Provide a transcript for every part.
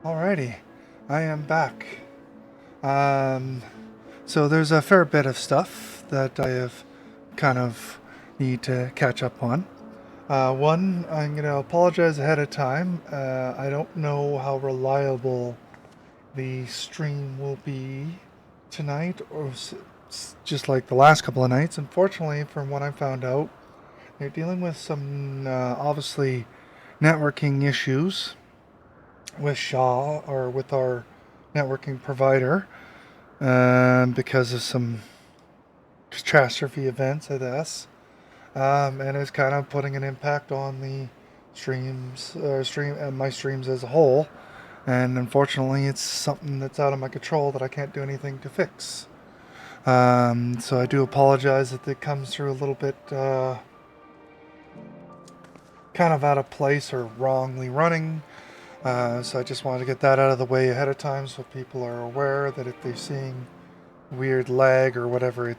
Alrighty, I am back. Um, so there's a fair bit of stuff that I have kind of need to catch up on. One, I'm going to apologize ahead of time. I don't know how reliable the stream will be tonight, or just like the last couple of nights. Unfortunately, from what I found out, they're dealing with some obviously networking issues with Shaw or with our networking provider because of some catastrophe events, I guess, and it's kind of putting an impact on the my streams as a whole. And unfortunately, it's something that's out of my control that I can't do anything to fix. So I do apologize that it comes through a little bit kind of out of place or wrongly running. So I just wanted to get that out of the way ahead of time so people are aware that if they're seeing weird lag or whatever,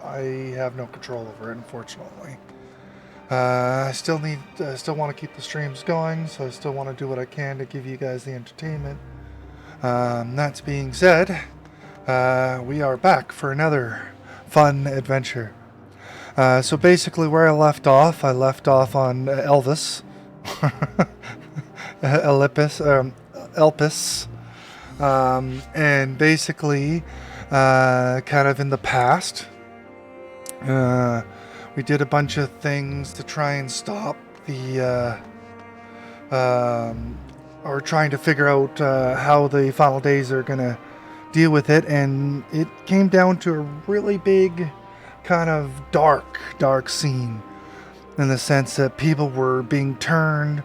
I have no control over it, unfortunately. I still want to keep the streams going, so I still want to do what I can to give you guys the entertainment. That being said, we are back for another fun adventure. So basically, where I left off on Elvis, Elpis, and basically, kind of in the past, we did a bunch of things to try and stop or trying to figure out how the final days are going to deal with it, and it came down to a really big, kind of dark scene, in the sense that people were being turned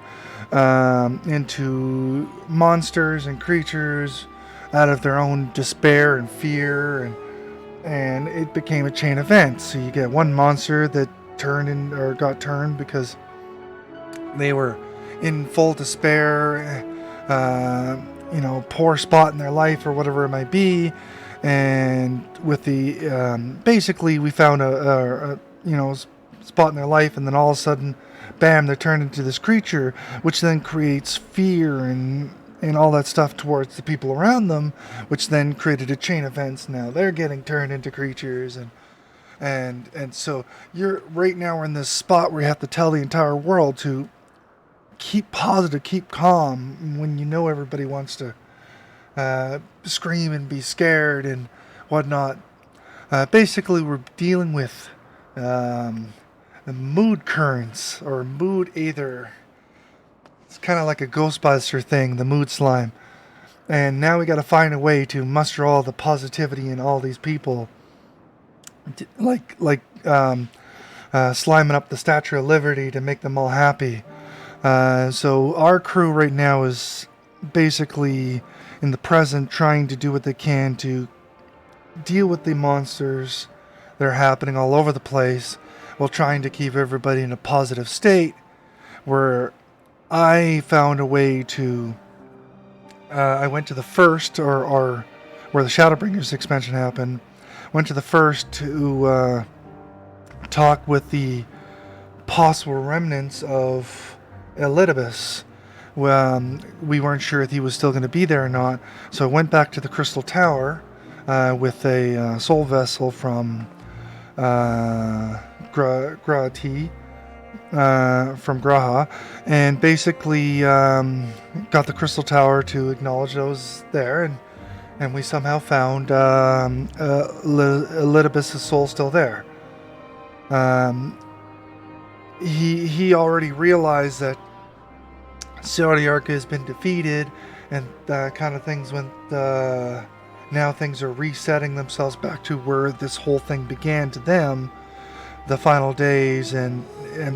into monsters and creatures out of their own despair and fear, and it became a chain event. So you get one monster that got turned because they were in full despair, poor spot in their life or whatever it might be, and with the basically we found a spot in their life, and then all of a sudden, bam, they're turned into this creature, which then creates fear and all that stuff towards the people around them, which then created a chain of events. Now they're getting turned into creatures, and so you're right now we're in this spot where you have to tell the entire world to keep positive, keep calm, when you know everybody wants to scream and be scared and whatnot. Basically, we're dealing with the mood currents or mood ether. It's kind of like a Ghostbuster thing, the mood slime. And now we got to find a way to muster all the positivity in all these people, like sliming up the Statue of Liberty to make them all happy. So our crew right now is basically in the present trying to do what they can to deal with the monsters that are happening all over the place, while trying to keep everybody in a positive state. Where I found a way to I went to the first, or where the Shadowbringers expansion happened, went to the first to talk with the possible remnants of Elidibus. We weren't sure if he was still going to be there or not, so I went back to the Crystal Tower with a soul vessel from Grati, from Graha, and basically got the Crystal Tower to acknowledge I was there, and we somehow found Elidibus' soul still there. He already realized that Zodiark has been defeated, and kind of things went. Now things are resetting themselves back to where this whole thing began to them, the final days, and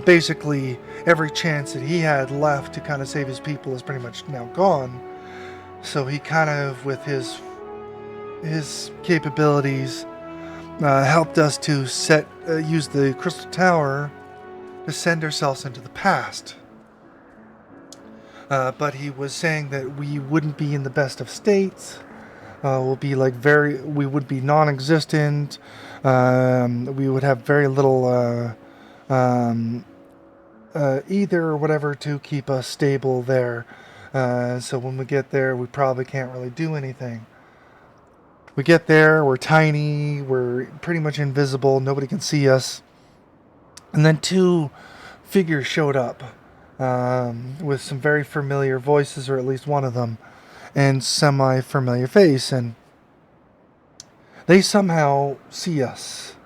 basically every chance that he had left to kind of save his people is pretty much now gone. So he kind of, with his capabilities, helped us to use the Crystal Tower to send ourselves into the past. But he was saying that we wouldn't be in the best of states. We would be non-existent. We would have very little ether or whatever to keep us stable there. So when we get there, we probably can't really do anything. We get there, we're tiny, we're pretty much invisible, nobody can see us. And then two figures showed up with some very familiar voices, or at least one of them, and semi-familiar face, and they somehow see us.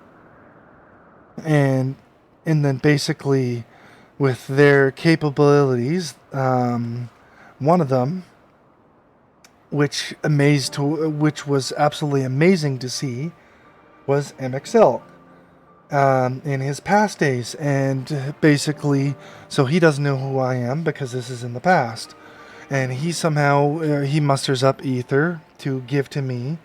And then basically, with their capabilities, one of them, which was absolutely amazing to see, was MXL in his past days, and basically, so he doesn't know who I am because this is in the past, and he somehow he musters up ether to give to me,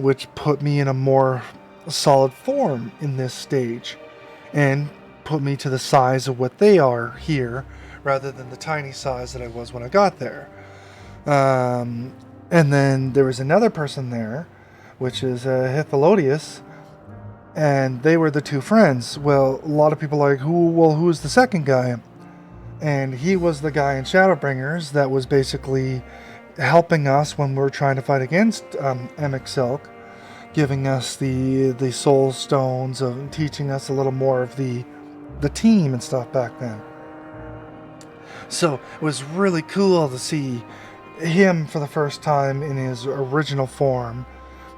which put me in a more solid form in this stage, and put me to the size of what they are here, rather than the tiny size that I was when I got there. And then there was another person there, which is Hithelodius, and they were the two friends. Well, a lot of people are like, who's the second guy? And he was the guy in Shadowbringers that was basically helping us when we were trying to fight against Emexilk, giving us the soul stones, of teaching us a little more of the team and stuff back then. So it was really cool to see him for the first time in his original form,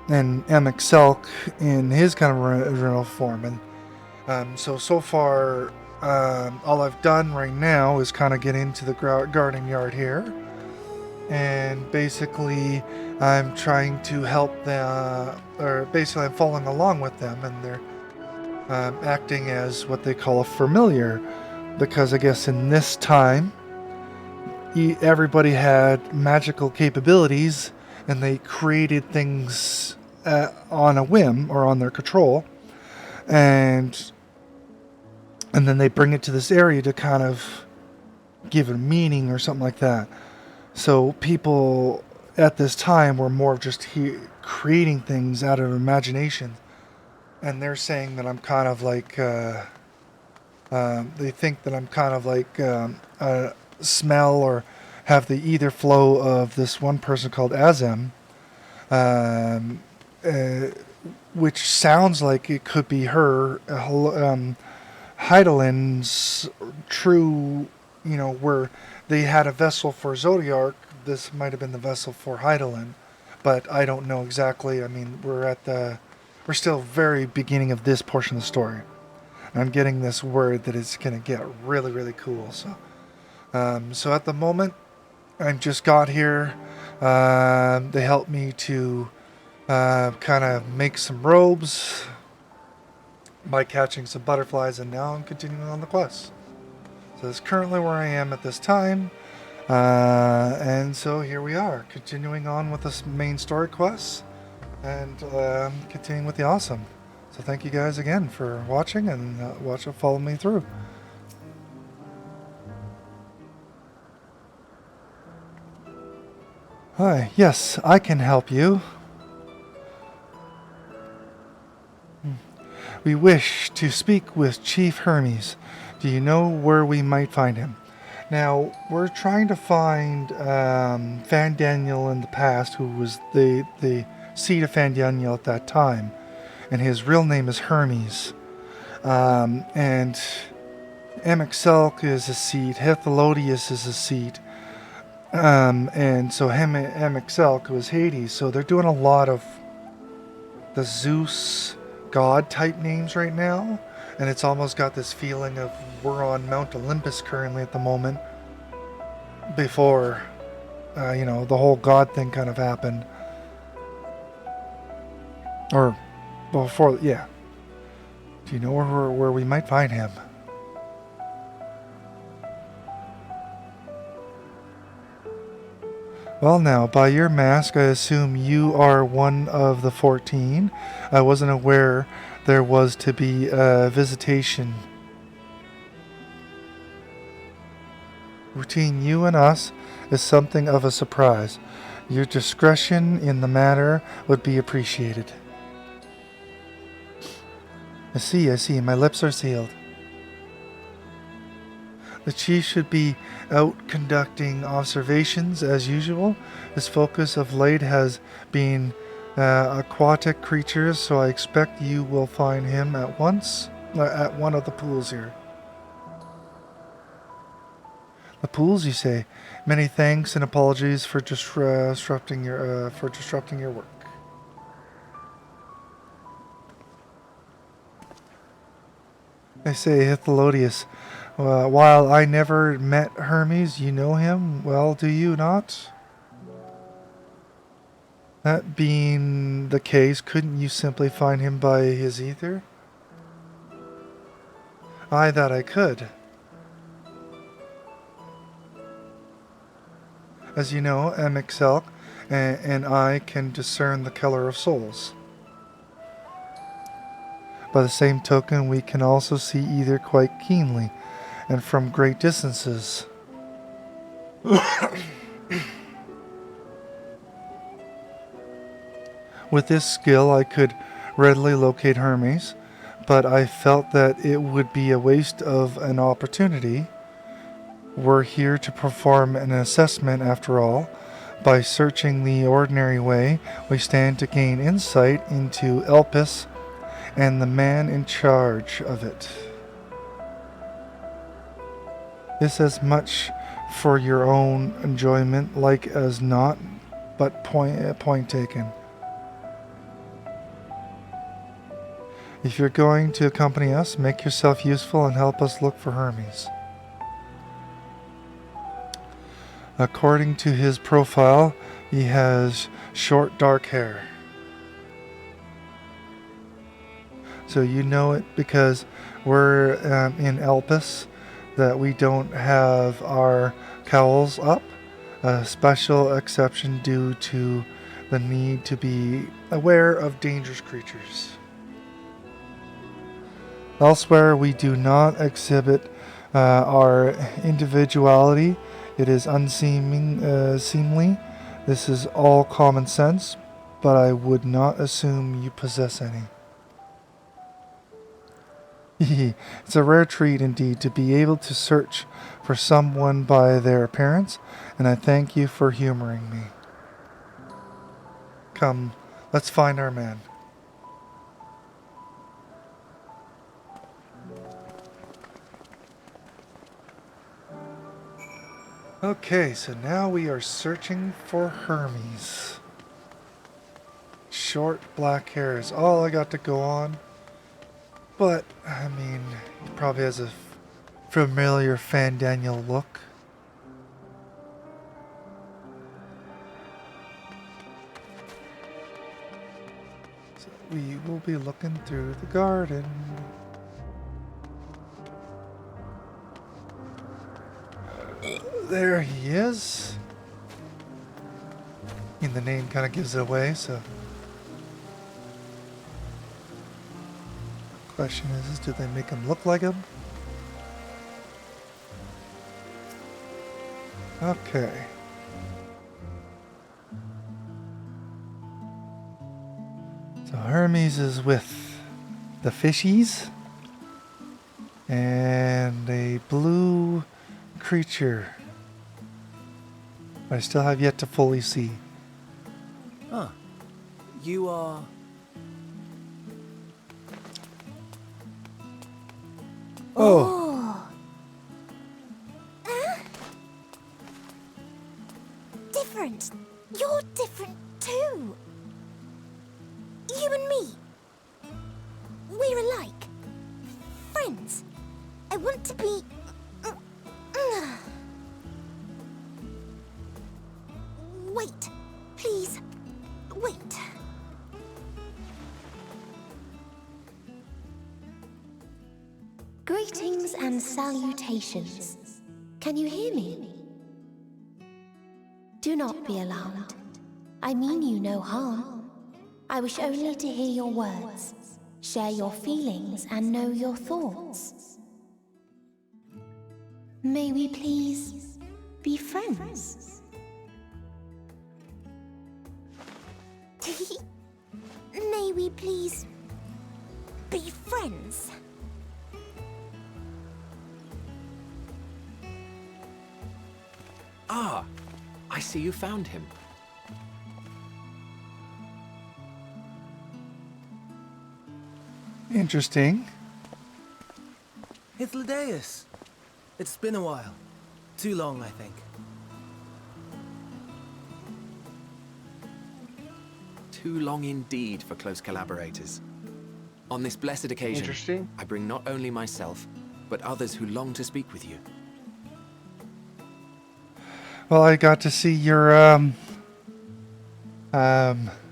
and MXelk in his kind of original form. And so far, all I've done right now is kind of get into the garden yard here, and basically I'm trying to help them, or basically I'm following along with them, and they're acting as what they call a familiar, because I guess in this time everybody had magical capabilities, and they created things on a whim or on their control, and then they bring it to this area to kind of give it meaning or something like that. So people at this time were more of just creating things out of imagination, and they're saying that I'm kind of like they think that I'm kind of like a smell or have the ether flow of this one person called Azem, which sounds like it could be her, Heidelin's true, where they had a vessel for Zodiark. This might have been the vessel for Heidelin, but I don't know exactly. I mean, we're still very beginning of this portion of the story. I'm getting this word that it's going to get really, really cool. So at the moment, I just got here. They helped me to kind of make some robes by catching some butterflies, and now I'm continuing on the quest. So that's currently where I am at this time. And so here we are, continuing on with this main story quest, and continuing with the awesome. So thank you guys again for watching, and follow me through. Hi, yes, I can help you. We wish to speak with Chief Hermes. Do you know where we might find him? Now, we're trying to find Fandaniel in the past, who was the seat of Fandaniel at that time, and his real name is Hermes. And Emexelk is a seat, Hithelodius is a seat, and so Emexelk was Hades. So they're doing a lot of the Zeus god type names right now, and it's almost got this feeling of we're on Mount Olympus currently at the moment, before the whole god thing kind of happened, or before. Yeah. Do you know where we might find him? Well, now, by your mask, I assume you are one of the 14. I wasn't aware there was to be a visitation. Between you and us is something of a surprise. Your discretion in the matter would be appreciated. I see. My lips are sealed. The chief should be out conducting observations as usual. His focus of late has been aquatic creatures, so I expect you will find him at once at one of the pools here. The pools, you say? Many thanks and apologies for disrupting your work. I say, Hithelodius, while I never met Hermes, you know him well, do you not? That being the case, couldn't you simply find him by his ether? Aye, that I could. As you know, MXL and I can discern the color of souls. By the same token, we can also see either quite keenly and from great distances. With this skill, I could readily locate Hermes, but I felt that it would be a waste of an opportunity. We're here to perform an assessment after all. By searching the ordinary way, we stand to gain insight into Elpis and the man in charge of it. This as much for your own enjoyment like as not, but point taken. If you're going to accompany us, make yourself useful and help us look for Hermes. According to his profile, he has short dark hair. So you know it because we're in Elpis, that we don't have our cowls up. A special exception due to the need to be aware of dangerous creatures. Elsewhere, we do not exhibit our individuality. It is unseemly. This is all common sense, but I would not assume you possess any. It's a rare treat indeed to be able to search for someone by their appearance, and I thank you for humoring me. Come, let's find our man. Okay, so now we are searching for Hermes. Short black hair is all I got to go on. But, I mean, he probably has a familiar Fandaniel look. So we will be looking through the garden. There he is. And the name kind of gives it away, so. Question is, do they make him look like him? Okay. So Hermes is with the fishies and a blue creature I still have yet to fully see. Huh. You are... Oh. Different. You're different too. You and me. We're alike. Friends. I want to be... Wait. Please. Wait. Greetings and salutations. Can you hear me? Do not be alarmed. I mean you no harm. I wish only to hear your words, share your feelings, and know your thoughts. May we please be friends? May we please be friends? Ah, I see you found him. Interesting. Hythlodaeus. It's been a while. Too long, I think. Too long indeed for close collaborators. On this blessed occasion, Interesting. I bring not only myself, but others who long to speak with you. Well, I got to see your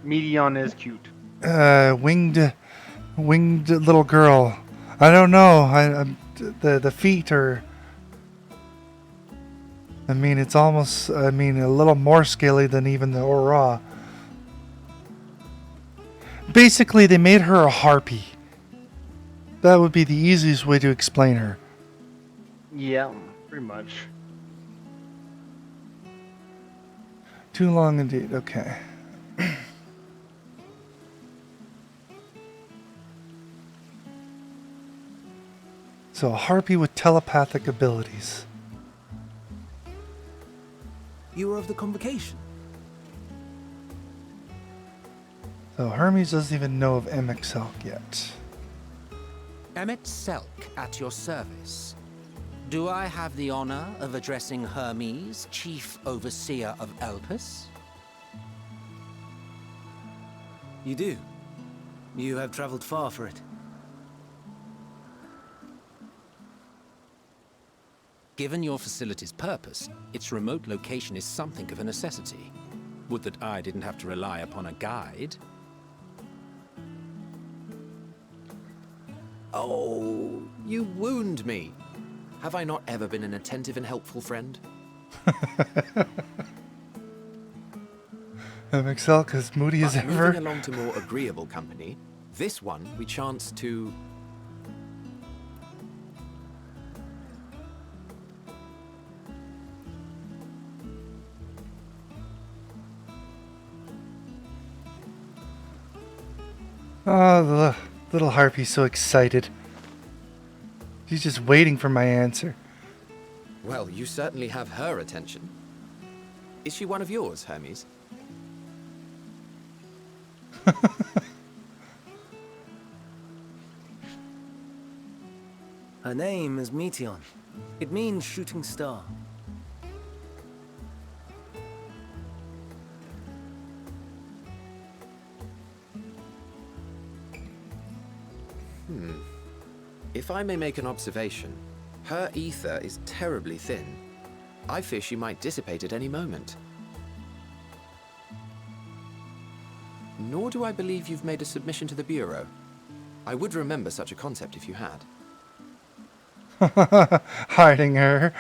Medion is cute. winged little girl. I don't know. The feet are. I mean, it's almost. I mean, a little more scaly than even the Aura. Basically, they made her a harpy. That would be the easiest way to explain her. Yeah, pretty much. Too long indeed. Okay. So a harpy with telepathic abilities. You were of the convocation. So Hermes doesn't even know of MXL yet. Emmet Selk at your service. Do I have the honor of addressing Hermes, Chief Overseer of Elpis? You do. You have traveled far for it. Given your facility's purpose, its remote location is something of a necessity. Would that I didn't have to rely upon a guide. Oh, you wound me. Have I not ever been an attentive and helpful friend? MXL as moody as But ever. moving along to more agreeable company, this one we chance to... Oh, the little harpy's so excited. She's just waiting for my answer. Well, you certainly have her attention. Is she one of yours, Hermes? Her name is Meteon. It means shooting star. If I may make an observation, her ether is terribly thin. I fear she might dissipate at any moment. Nor do I believe you've made a submission to the Bureau. I would remember such a concept if you had. Hiding her.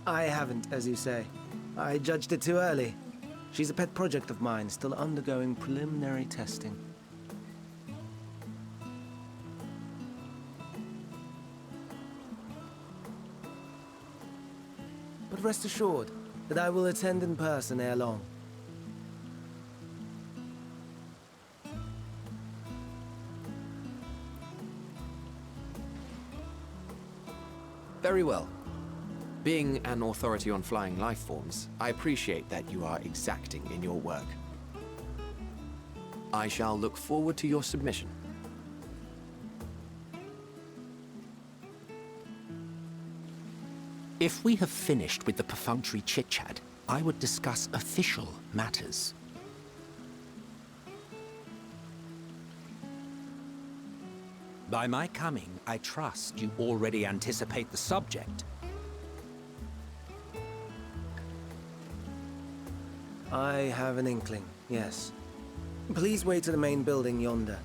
I haven't, as you say. I judged it too early. She's a pet project of mine, still undergoing preliminary testing. But rest assured that I will attend in person ere long. Very well. Being an authority on flying life forms, I appreciate that you are exacting in your work. I shall look forward to your submission. If we have finished with the perfunctory chit-chat, I would discuss official matters. By my coming, I trust you already anticipate the subject. I have an inkling, yes. Please wait to the main building yonder.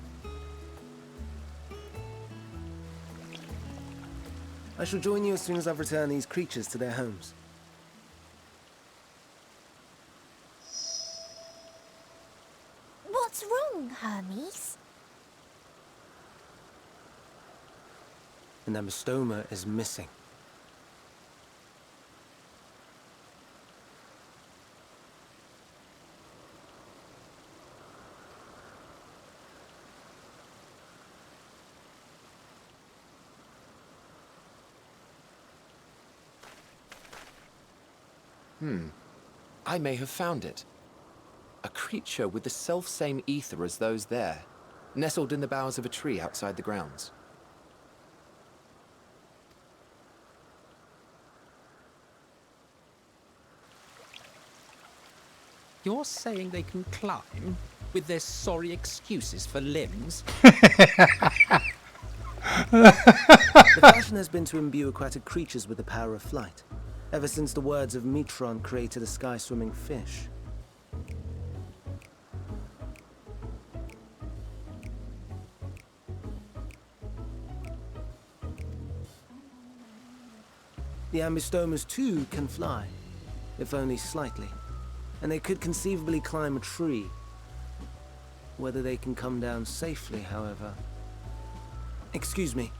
I shall join you as soon as I've returned these creatures to their homes. What's wrong, Hermes? An amostoma is missing. I may have found it. A creature with the self-same ether as those there, nestled in the boughs of a tree outside the grounds. You're saying they can climb with their sorry excuses for limbs? The fashion has been to imbue aquatic creatures with the power of flight, ever since the words of Metron created a sky-swimming fish. The Ambistomas too can fly, if only slightly, and they could conceivably climb a tree. Whether they can come down safely, however... Excuse me.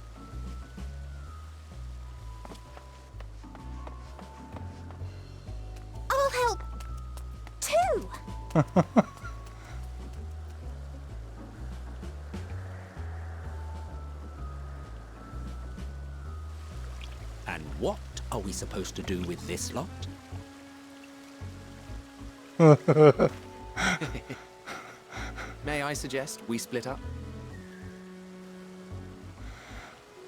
I'll help too. And what are we supposed to do with this lot? May I suggest we split up?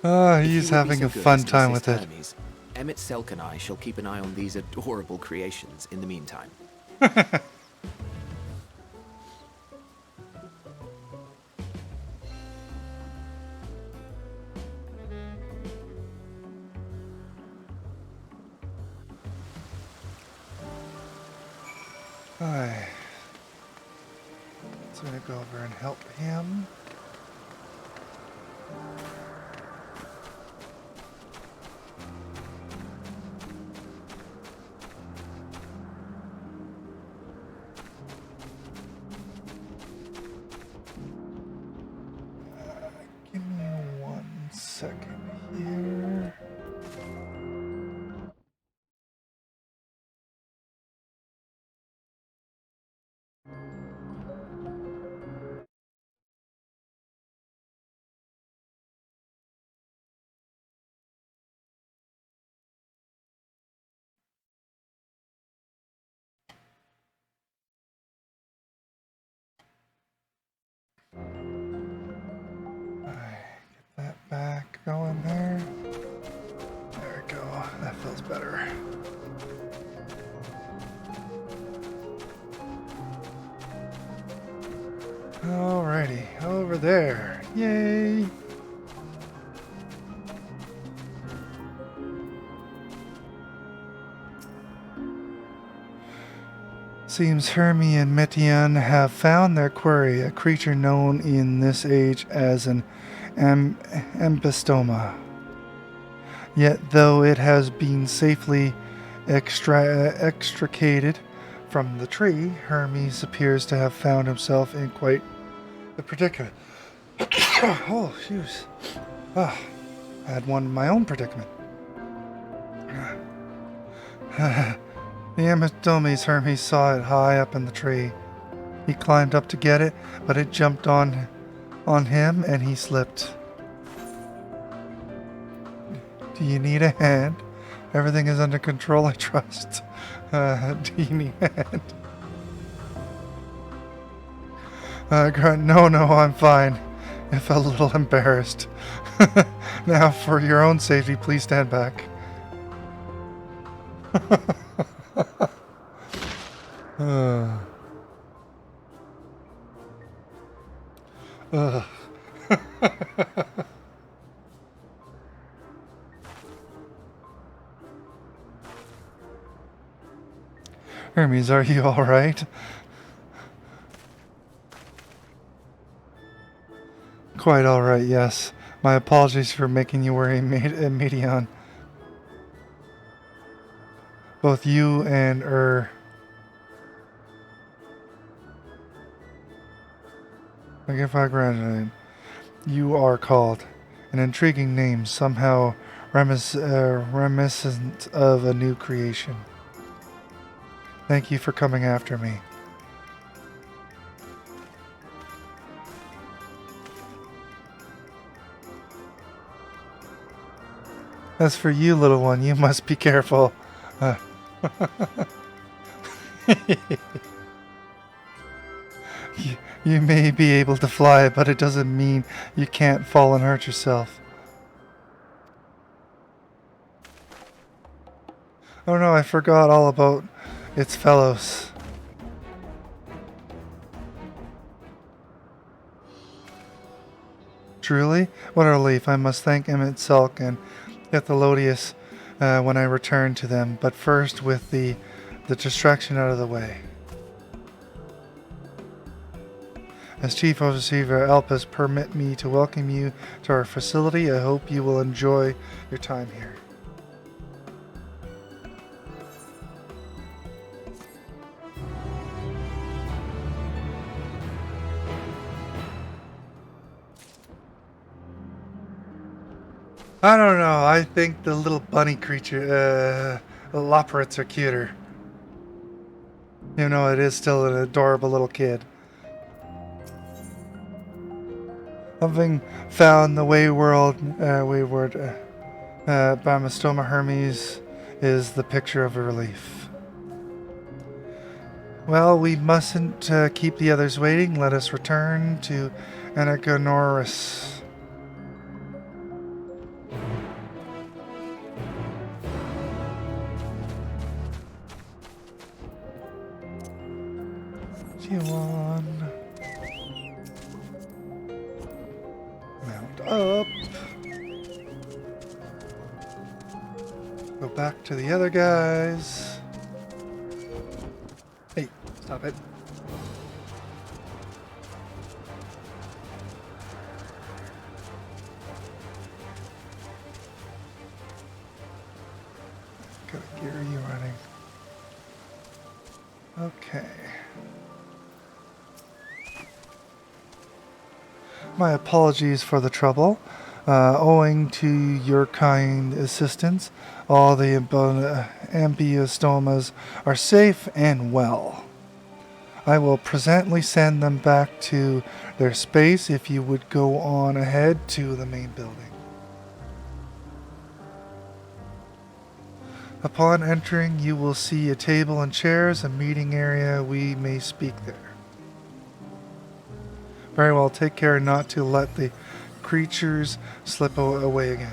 He's If you would be having so a good fun as to time assist with it. Hermes, Emmett Selk and I shall keep an eye on these adorable creations in the meantime. Alright. So I'm gonna go over and help him. Give me 1 second here. Get that back going there. There we go. That feels better. Alrighty, over there. Yay! Seems Hermie and Metion have found their quarry, a creature known in this age as an ambistoma. Yet, though it has been safely extricated from the tree, Hermes appears to have found himself in quite the predicament. Oh, shoes. Ah, I had one in my own predicament. The Amastomes Hermes saw it high up in the tree. He climbed up to get it, but it jumped on him and he slipped. Do you need a hand? Everything is under control, I trust. Do you need a hand? Grunt, no, I'm fine. If a little embarrassed. Now, for your own safety, please stand back. Hermes, are you alright? Quite alright, yes. My apologies for making you worry, Medion. Both you and I guess I graduated. You are called. An intriguing name, somehow reminiscent of a new creation. Thank you for coming after me. As for you, little one, you must be careful. You may be able to fly, but it doesn't mean you can't fall and hurt yourself. Oh no, I forgot all about its fellows. Truly? What a relief. I must thank Emmett Sulk and Ithalodius when I return to them, but first with the distraction out of the way. As Chief Overseer Elpis, permit me to welcome you to our facility. I hope you will enjoy your time here. I don't know. I think the little bunny creature, the Loporits are cuter. You know, it is still an adorable little kid. Having found the wayward Bamastoma Hermes is the picture of a relief. Well, we mustn't keep the others waiting. Let us return to Anagonoris. G1. Mount up. Go back to the other guys. Hey, stop it. Gotta gear you running. Okay. My apologies for the trouble. Owing to your kind assistance, all the ambiostomas are safe and well. I will presently send them back to their space if you would go on ahead to the main building. Upon entering, you will see a table and chairs, a meeting area. We may speak there. Very well, take care not to let the creatures slip away again.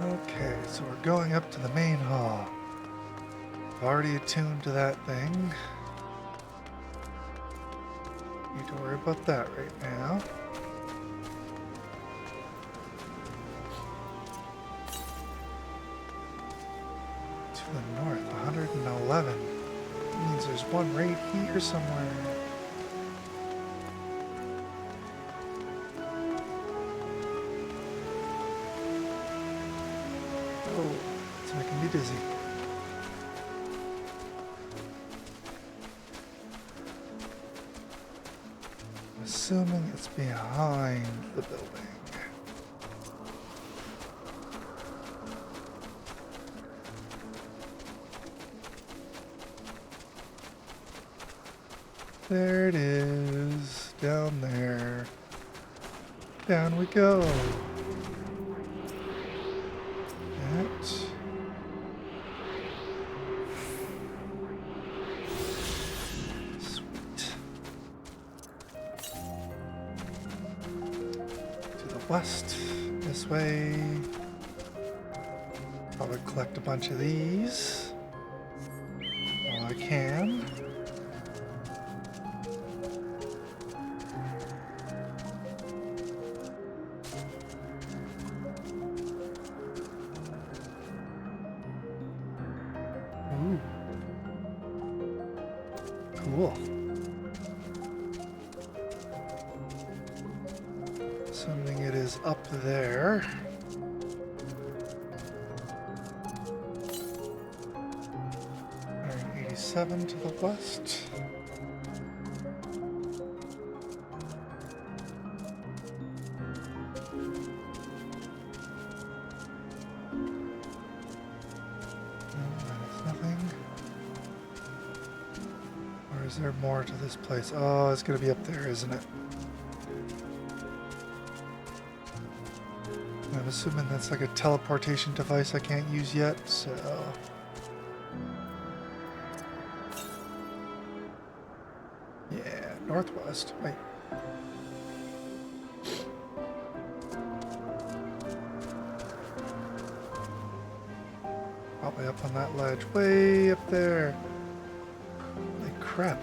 Okay, so we're going up to the main hall. Already attuned to that thing. Need to worry about that right now. To the north, 111. That means there's one right here somewhere. Oh, it's making me dizzy. I'm assuming it's behind the building. There it is, down there. Down we go. That. Sweet. To the west, this way. Probably collect a bunch of these while I can. Ooh. Cool. Assuming it is up there. Iron 87 to the west. Is there more to this place? Oh, it's gonna be up there, isn't it? I'm assuming that's like a teleportation device I can't use yet, so... Yeah, northwest. Wait. Probably up on that ledge. Way up there. Holy crap.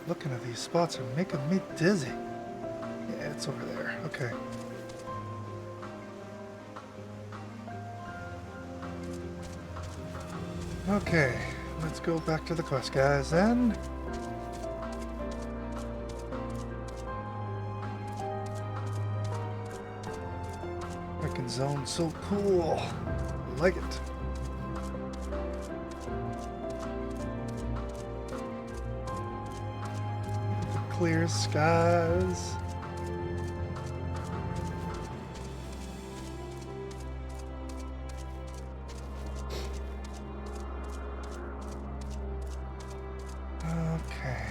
Looking at these spots are making me dizzy. Yeah, it's over there. Okay. Okay, let's go back to the quest, guys, then. Freaking zone, so cool. I like it. The clear skies. Okay.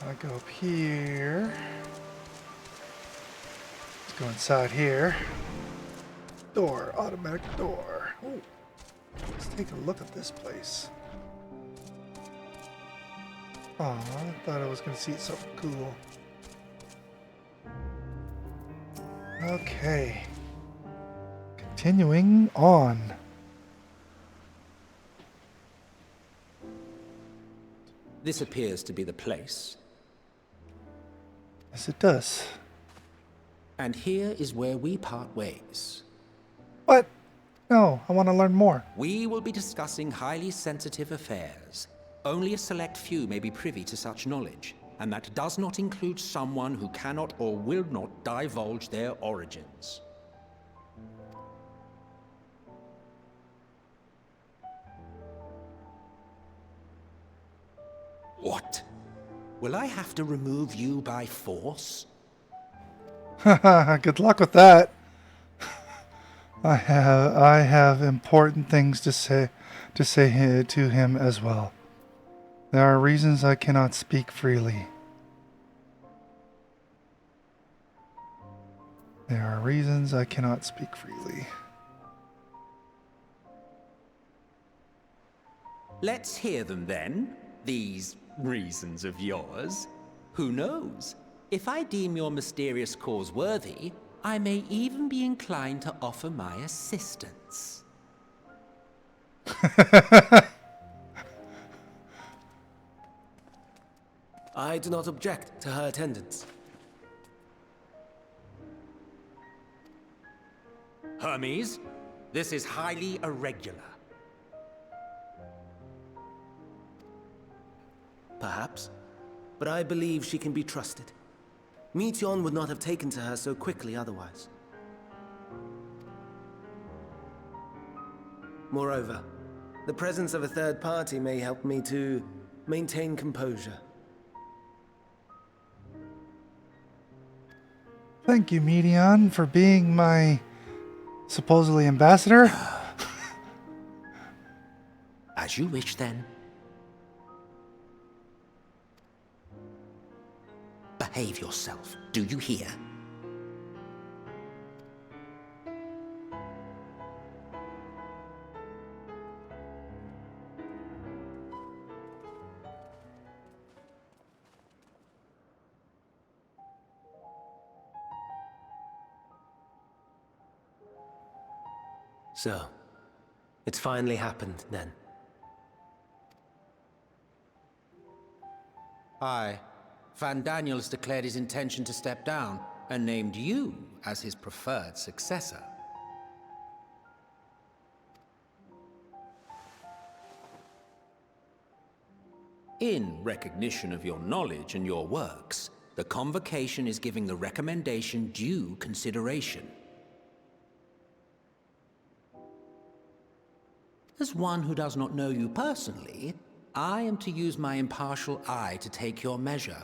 I go up here. Let's go inside here. Door, automatic door. Ooh. Let's take a look at this place. Oh, I thought I was going to see something cool. Okay. Continuing on. This appears to be the place. Yes, it does. And here is where we part ways. What? No, I want to learn more. We will be discussing highly sensitive affairs. Only a select few may be privy to such knowledge, and that does not include someone who cannot or will not divulge their origins. What? Will I have to remove you by force? Good luck with that. I have important things to say to him as well. There are reasons I cannot speak freely. There are reasons I cannot speak freely. Let's hear them then, these reasons of yours. Who knows? If I deem your mysterious cause worthy, I may even be inclined to offer my assistance. I do not object to her attendance. Hermes, this is highly irregular. Perhaps, but I believe she can be trusted. Meteon would not have taken to her so quickly otherwise. Moreover, the presence of a third party may help me to maintain composure. Thank you, Medion, for being my supposedly ambassador. As you wish, then. Behave yourself, do you hear? So, it's finally happened, then. Aye. Van Daniels declared his intention to step down and named you as his preferred successor. In recognition of your knowledge and your works, the Convocation is giving the recommendation due consideration. As one who does not know you personally, I am to use my impartial eye to take your measure.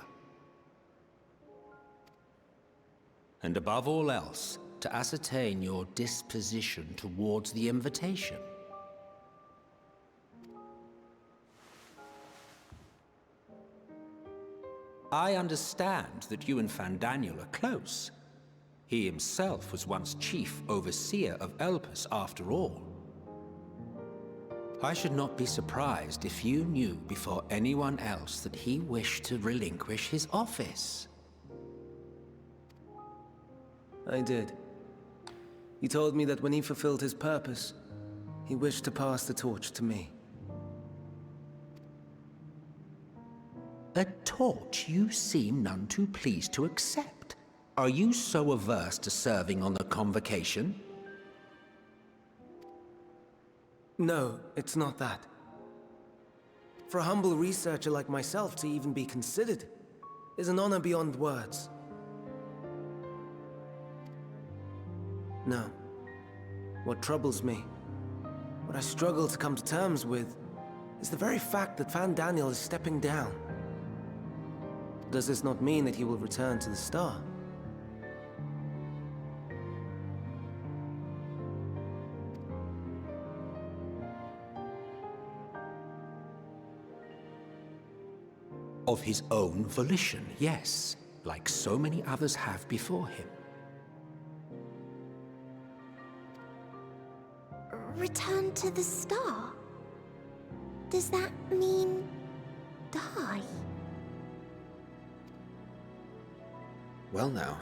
And above all else, to ascertain your disposition towards the invitation. I understand that you and Fandaniel are close. He himself was once chief overseer of Elpis after all. I should not be surprised if you knew before anyone else that he wished to relinquish his office. I did. He told me that when he fulfilled his purpose, he wished to pass the torch to me. A torch you seem none too pleased to accept. Are you so averse to serving on the convocation? No, it's not that. For a humble researcher like myself to even be considered is an honor beyond words. No. What troubles me, what I struggle to come to terms with, is the very fact that Fandaniel is stepping down. Does this not mean that he will return to the Star? Of his own volition, yes, like so many others have before him. Return to the Star? Does that mean die? Well now,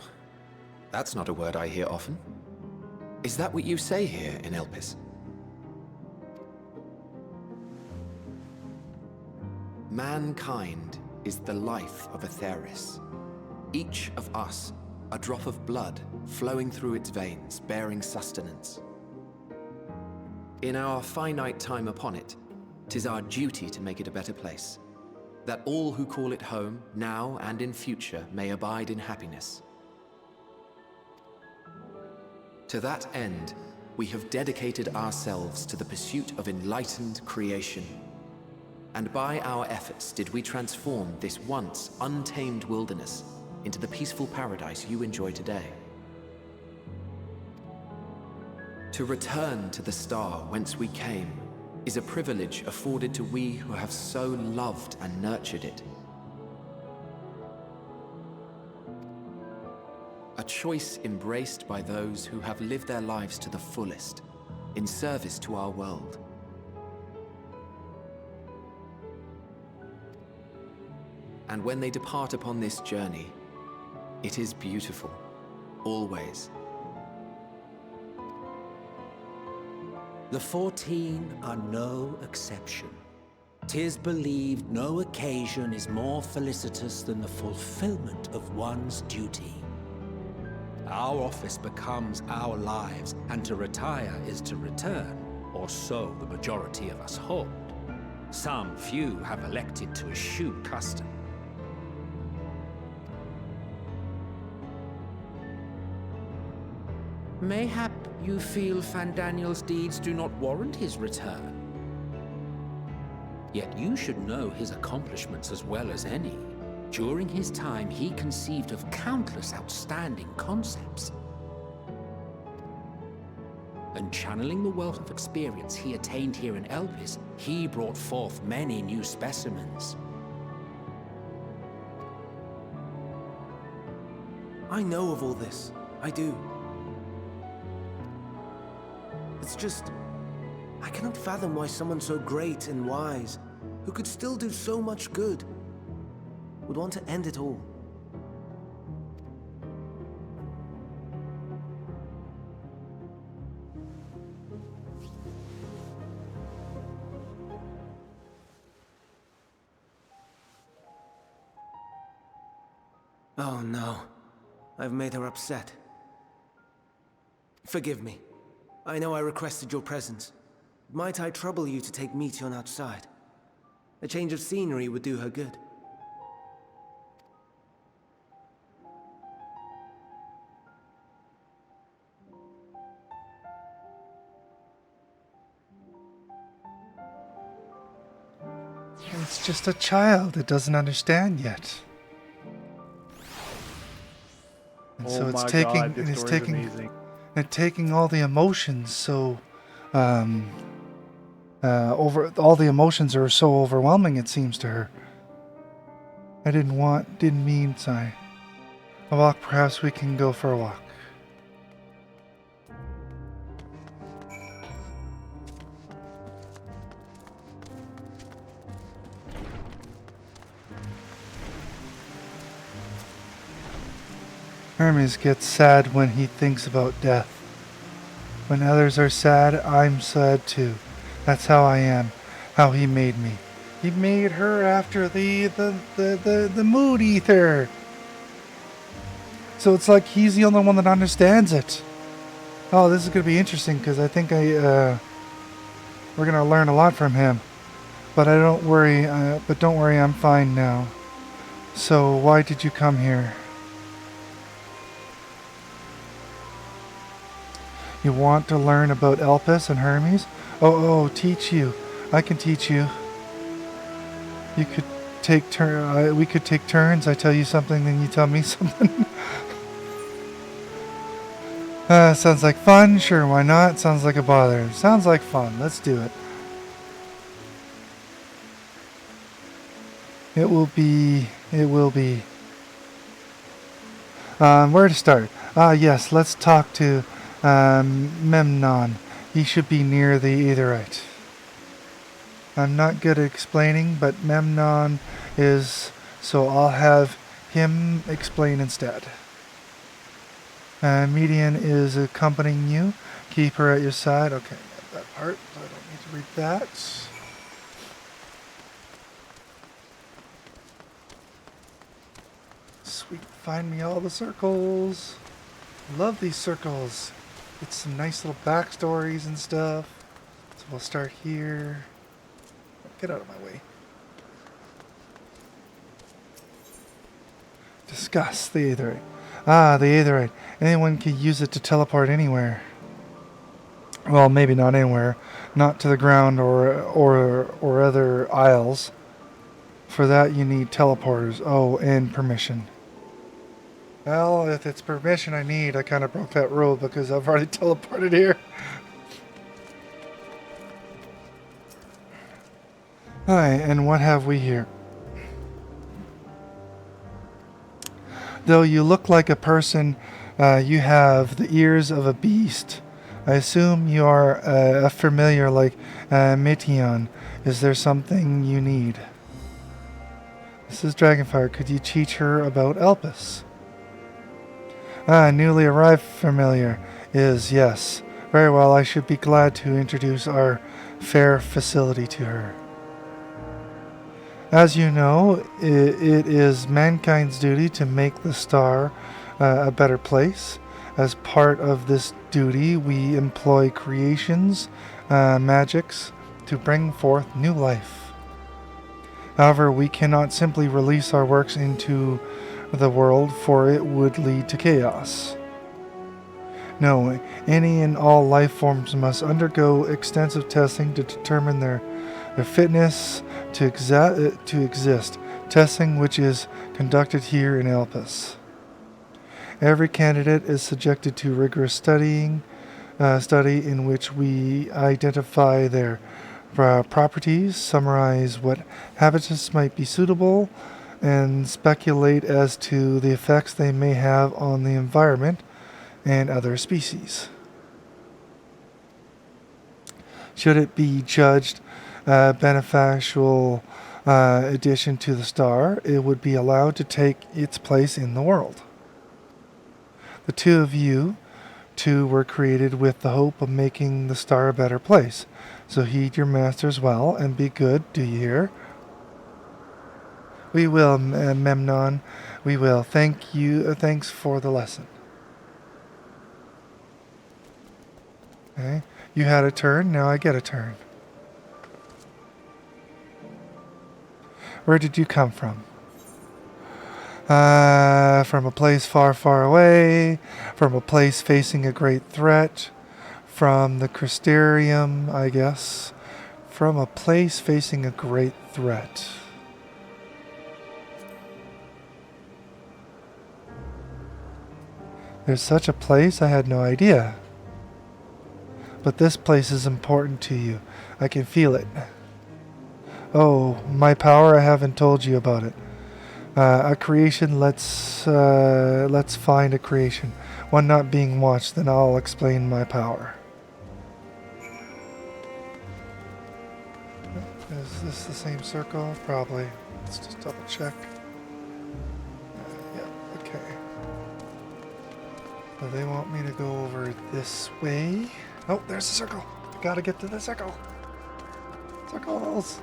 that's not a word I hear often. Is that what you say here in Elpis? Mankind is the life of Atheris. Each of us, a drop of blood flowing through its veins, bearing sustenance. In our finite time upon it, 'tis our duty to make it a better place, that all who call it home, now and in future, may abide in happiness. To that end, we have dedicated ourselves to the pursuit of enlightened creation. And by our efforts did we transform this once untamed wilderness into the peaceful paradise you enjoy today. To return to the star whence we came is a privilege afforded to we who have so loved and nurtured it. A choice embraced by those who have lived their lives to the fullest, in service to our world. And when they depart upon this journey, it is beautiful, always. The 14 are no exception. 'Tis believed no occasion is more felicitous than the fulfillment of one's duty. Our office becomes our lives, and to retire is to return, or so the majority of us hold. Some few have elected to eschew custom. Mayhap you feel Fandaniel's deeds do not warrant his return. Yet you should know his accomplishments as well as any. During his time, he conceived of countless outstanding concepts. And channeling the wealth of experience he attained here in Elpis, he brought forth many new specimens. I know of all this. I do. It's just, I cannot fathom why someone so great and wise, who could still do so much good, would want to end it all. Oh no, I've made her upset. Forgive me. I know I requested your presence. Might I trouble you to take Meteon outside? A change of scenery would do her good. It's just a child. It doesn't understand yet. And Oh so it's my taking God, this and it's story is taking amazing. and taking all the emotions so over all the emotions are so overwhelming, it seems to her. I didn't mean, sigh. A walk, perhaps we can go for a walk. Hermes gets sad when he thinks about death. When others are sad, I'm sad too. That's how I am, how he made me. He made her after the mood ether. So it's like he's the only one that understands it. Oh, this is going to be interesting because I think we're going to learn a lot from him. But don't worry, I'm fine now. So why did you come here? You want to learn about Elpis and Hermes? Oh, teach you. I can teach you. You could take we could take turns. I tell you something, then you tell me something. Sounds like fun. Sure, why not? Sounds like a bother. Sounds like fun. Let's do it. It will be. Where to start? Yes, let's talk to Memnon. He should be near the Aetherite. I'm not good at explaining, but Memnon is, so I'll have him explain instead. Median is accompanying you. Keep her at your side. Okay, that part. I don't need to read that. Sweet, find me all the circles. Love these circles. It's some nice little backstories and stuff. So we'll start here. Get out of my way. Discuss the Aetherite. The Aetherite. Anyone can use it to teleport anywhere. Well, maybe not anywhere. Not to the ground or other isles. For that you need teleporters. Oh, and permission. Well, if it's permission I need, I kind of broke that rule because I've already teleported here. Hi, and what have we here? Though you look like a person, you have the ears of a beast. I assume you are a familiar like Meteon. Is there something you need? This is Dragonfire. Could you teach her about Elpis? Newly arrived familiar is, yes. Very well, I should be glad to introduce our fair facility to her. As you know, it is mankind's duty to make the star a better place. As part of this duty, we employ creations, magics, to bring forth new life. However, we cannot simply release our works into the world, for it would lead to chaos. No, any and all life forms must undergo extensive testing to determine their fitness to exist, testing which is conducted here in Elpis. Every candidate is subjected to rigorous study in which we identify their properties, summarize what habitats might be suitable, and speculate as to the effects they may have on the environment and other species. Should it be judged beneficial addition to the star, it would be allowed to take its place in the world. The two of you were created with the hope of making the star a better place. So heed your masters well and be good, do you hear? We will, Memnon. We will. Thank you. Thanks for the lesson. Okay. You had a turn. Now I get a turn. Where did you come from? From a place far, far away. From a place facing a great threat. From the Crystarium, I guess. From a place facing a great threat. There's such a place? I had no idea. but this place is important to you. I can feel it. Oh, my power, I haven't told you about it. A creation, let's find a creation. One not being watched, then I'll explain my power. Is this the same circle? Probably. Let's just double check. Yeah, okay. So they want me to go over this way. Oh, there's the circle. Gotta get to the circle. Circles.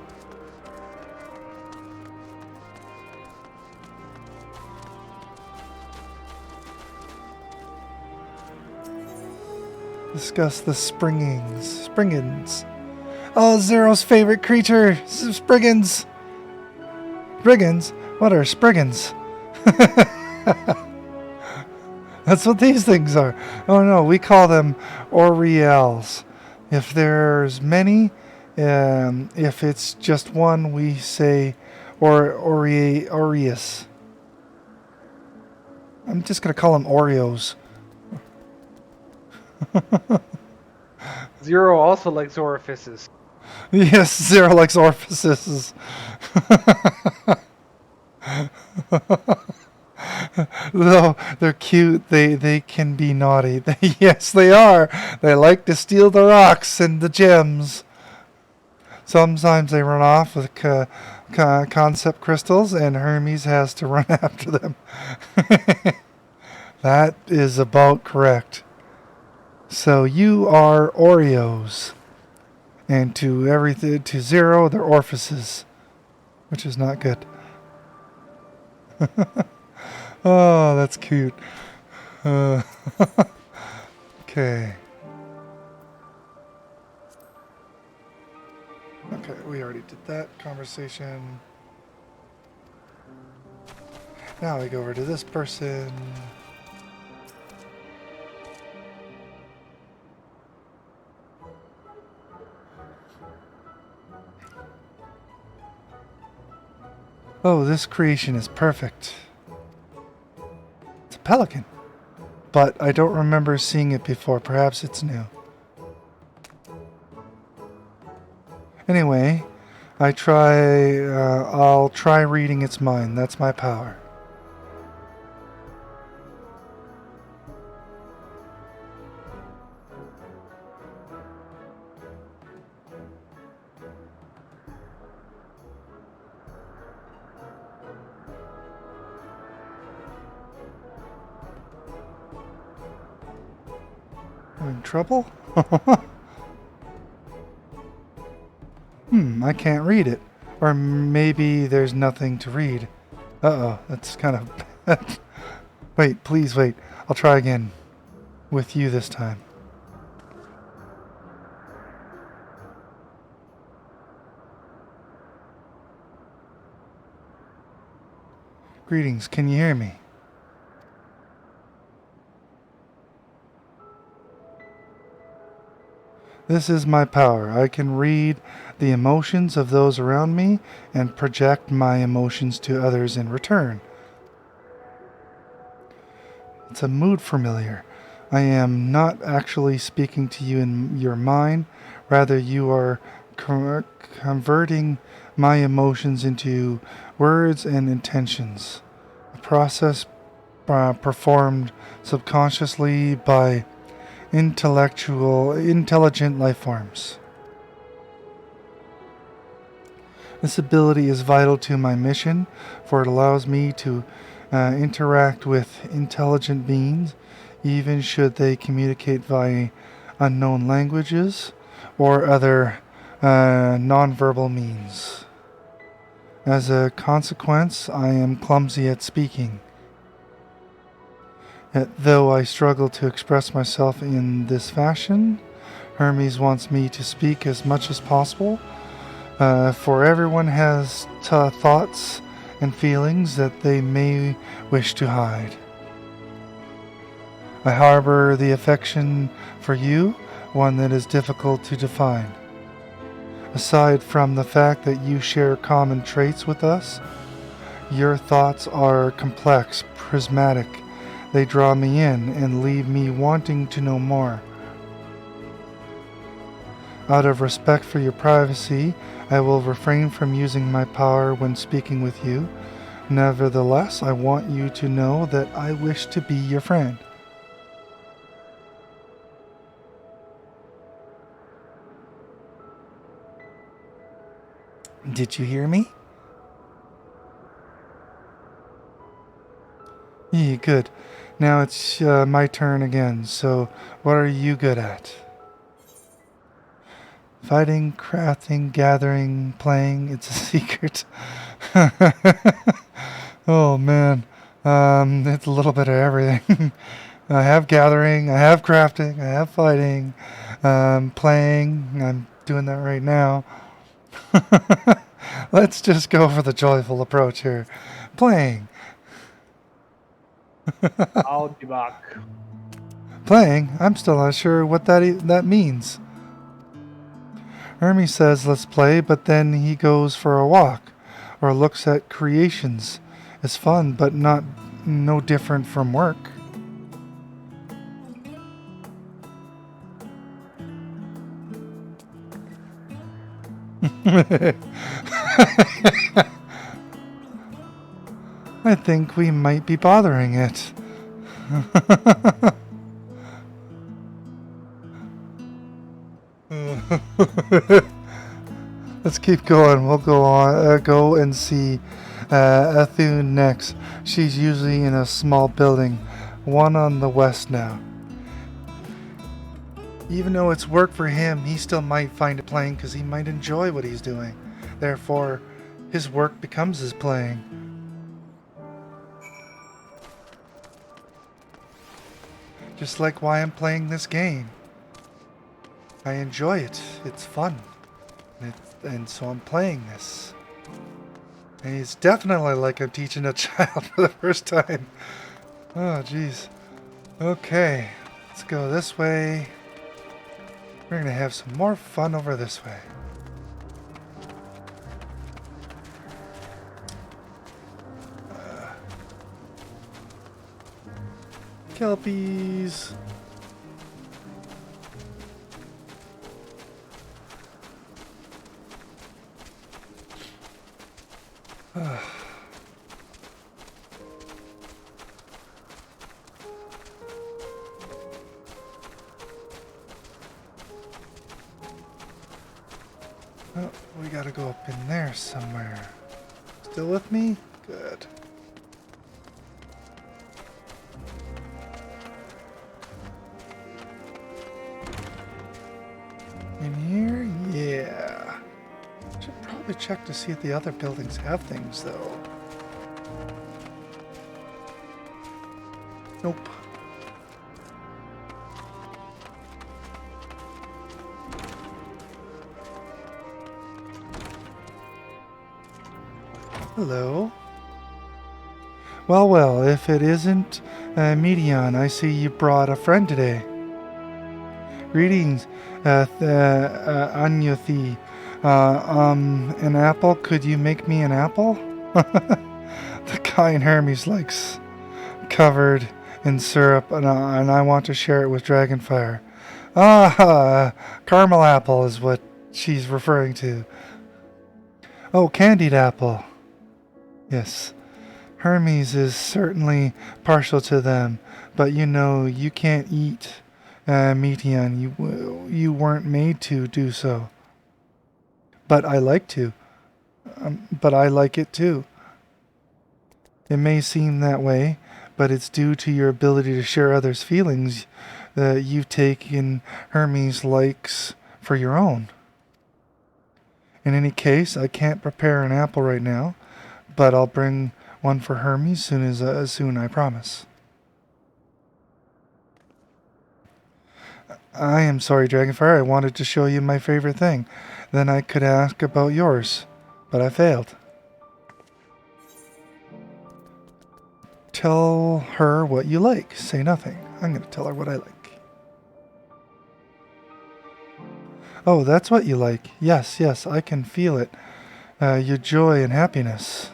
Discuss the Spriggans. Oh, Zero's favorite creature, Spriggans. Spriggans? What are Spriggans? That's what these things are. Oh no, we call them Oriels. If there's many, if it's just one, we say Aureus. I'm just gonna call them Oreos. Zero also likes orifices. Yes, Zero likes orifices. Though they're cute, they can be naughty. Yes, they are. They like to steal the rocks and the gems. Sometimes they run off with concept crystals, and Hermes has to run after them. That is about correct. So you are Oreos. And to everything, to Zero, they're orifices, which is not good. Oh, that's cute. Okay. Okay, we already did that conversation. Now we go over to this person. Oh, this creation is perfect. It's a pelican. But I don't remember seeing it before. Perhaps it's new. Anyway, I'll try reading its mind. That's my power. I'm in trouble? I can't read it. Or maybe there's nothing to read. Uh-oh, that's kind of bad. Wait, please wait. I'll try again. With you this time. Greetings, can you hear me? This is my power. I can read the emotions of those around me and project my emotions to others in return. It's a mood familiar. I am not actually speaking to you in your mind. Rather, you are converting my emotions into words and intentions. A process performed subconsciously by intelligent life forms. This ability is vital to my mission, for it allows me to interact with intelligent beings, even should they communicate via unknown languages or other nonverbal means. As a consequence, I am clumsy at speaking. Yet, though I struggle to express myself in this fashion, Hermes wants me to speak as much as possible, for everyone has thoughts and feelings that they may wish to hide. I harbor the affection for you, one that is difficult to define. Aside from the fact that you share common traits with us, your thoughts are complex, prismatic. They draw me in and leave me wanting to know more. Out of respect for your privacy, I will refrain from using my power when speaking with you. Nevertheless, I want you to know that I wish to be your friend. Did you hear me? Yeah, good. Now it's my turn again, so what are you good at? Fighting, crafting, gathering, playing, it's a secret. Oh man, it's a little bit of everything. I have gathering, I have crafting, I have fighting, playing, I'm doing that right now. Let's just go for the joyful approach here. Playing. I'll be back. Playing? I'm still not sure what that means. Hermes says let's play, but then he goes for a walk or looks at creations. It's fun, but no different from work. I think we might be bothering it. Let's keep going. We'll go and see Athune next. She's usually in a small building, one on the west now. Even though it's work for him, he still might find it playing because he might enjoy what he's doing. Therefore, his work becomes his playing. Just like why I'm playing this game. I enjoy it. It's fun. And so I'm playing this. And it's definitely like I'm teaching a child for the first time. Oh, jeez. Okay. Let's go this way. We're going to have some more fun over this way. Kelpies. Oh, we gotta go up in there somewhere. Still with me? Good. In here? Yeah. Should probably check to see if the other buildings have things, though. Nope. Hello. Well, if it isn't Medion, I see you brought a friend today. Greetings, Anyothi. An apple? Could you make me an apple? The kind Hermes likes, covered in syrup, and I want to share it with Dragonfire. Caramel apple is what she's referring to. Oh, candied apple. Yes, Hermes is certainly partial to them, but you know you can't eat Meteon. You weren't made to do so. But I like to. But I like it too. It may seem that way, but it's due to your ability to share others' feelings that you've taken Hermes' likes for your own. In any case, I can't prepare an apple right now, but I'll bring one for Hermes soon, I promise. I am sorry, Dragonfire. I wanted to show you my favorite thing. Then I could ask about yours, but I failed. Tell her what you like. Say nothing. I'm going to tell her what I like. Oh, that's what you like. Yes, I can feel it. Your joy and happiness.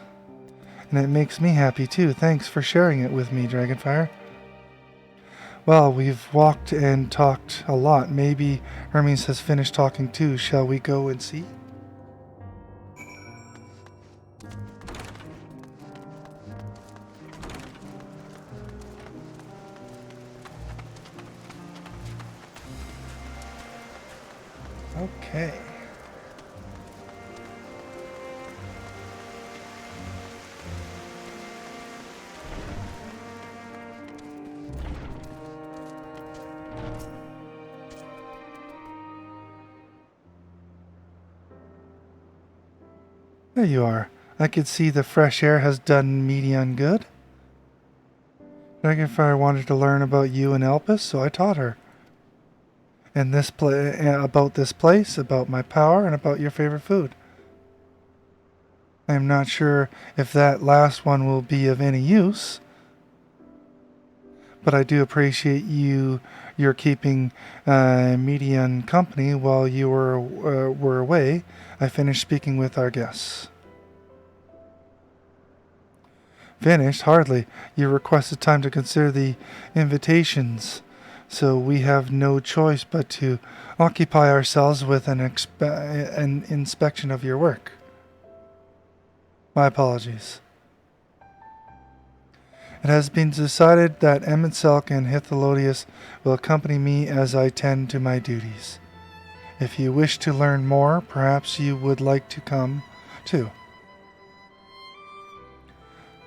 And it makes me happy too. Thanks for sharing it with me, Dragonfire. Well, we've walked and talked a lot. Maybe Hermes has finished talking too. Shall we go and see? Okay. There you are. I could see the fresh air has done Medion good. Dragonfire wanted to learn about you and Elpis, so I taught her. And about this place, about my power, and about your favorite food. I am not sure if that last one will be of any use, but I do appreciate your keeping Median company while you were away. I finished speaking with our guests. Finished? Hardly. You requested time to consider the invitations, so we have no choice but to occupy ourselves with an inspection of your work. My apologies. It has been decided that Emetselk and Hithelodius will accompany me as I tend to my duties. If you wish to learn more, perhaps you would like to come too.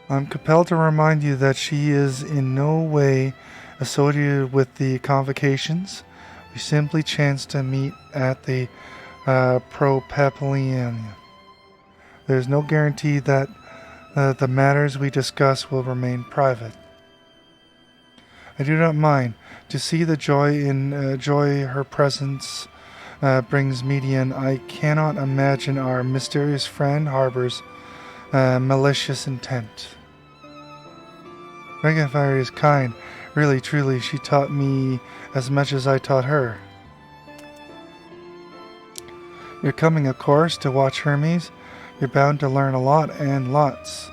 I'm compelled to remind you that she is in no way associated with the convocations. We simply chanced to meet at the Propepelian. There's no guarantee that the matters we discuss will remain private. I do not mind. To see the joy her presence brings Median, I cannot imagine our mysterious friend harbors malicious intent. Dragonfire is kind. Really, truly, she taught me as much as I taught her. You're coming, of course, to watch Hermes. You're bound to learn a lot and lots.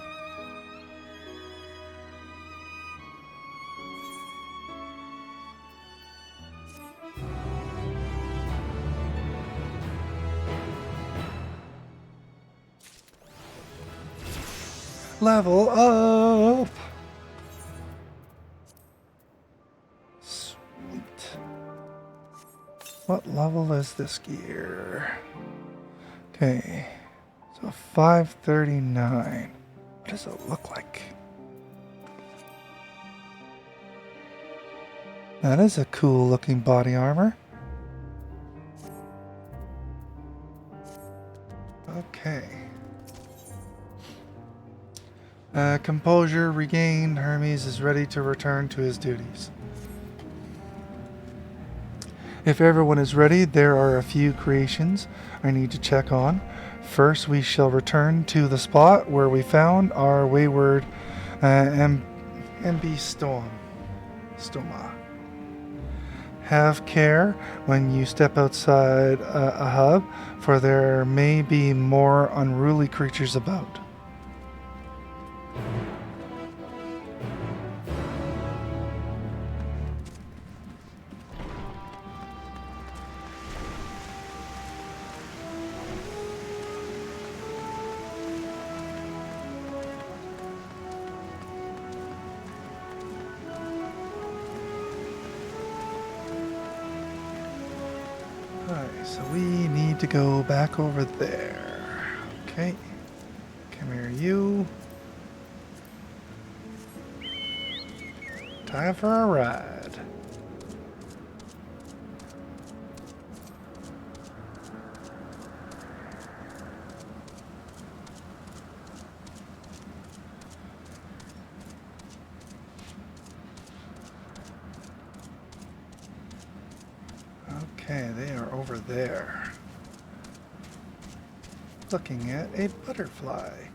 Level up! Sweet. What level is this gear? Okay. So 539. What does it look like? That is a cool looking body armor. Okay. Composure regained. Hermes is ready to return to his duties. If everyone is ready, there are a few creations I need to check on. First, we shall return to the spot where we found our wayward MB Stoma. Have care when you step outside a hub, for there may be more unruly creatures about. Alright, so we need to go back over there. Okay. Come here, you. Time for a ride. Okay, they are over there. Looking at a butterfly.